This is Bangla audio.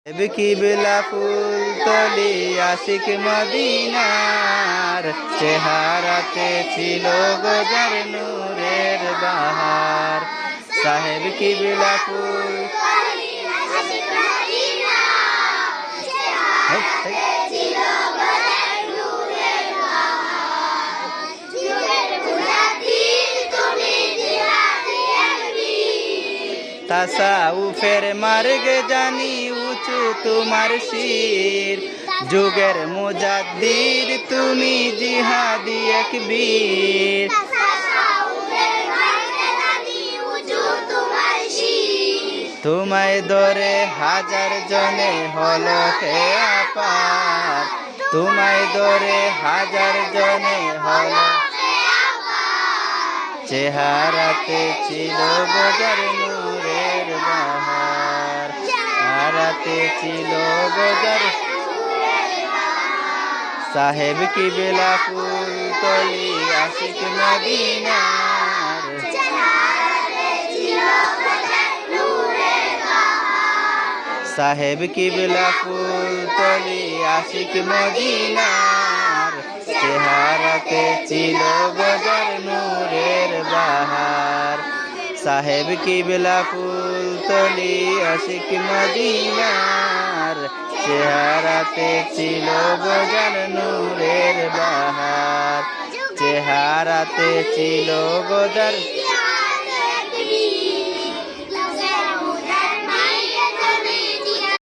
কিবলা ফুলতলি আশিক মদিনার, চেহারাতে ছিল গজার নূরের বাহার। সাহেব কিবলা ফুল তাসাউফের মার্গে জানি উঁচু তোমার শির, যুগের মুজাদ্দিদ তুমি জিহাদি এক বীর। তোমায় ধরে হাজার জনে হলো খেয়া পার, তোমায় ধরে হাজার জনে হলো। চেহারাতে ছিল গজার নূরের বাহার, চেহারাতে ছিল গজার। সাহেব কিবলা ফুলতলি আশিক মদিনার, সাহেব কিবলা ফুলতলি আশিক মদিনার, চেহারাতে ছিল গজার নূরের বাহার। সাহেব কিবলা ফুলতলি আশিক মদিনার, চেহারাতে ছিল গজার নূরের বাহার, চেহারাতে ছিল গজার।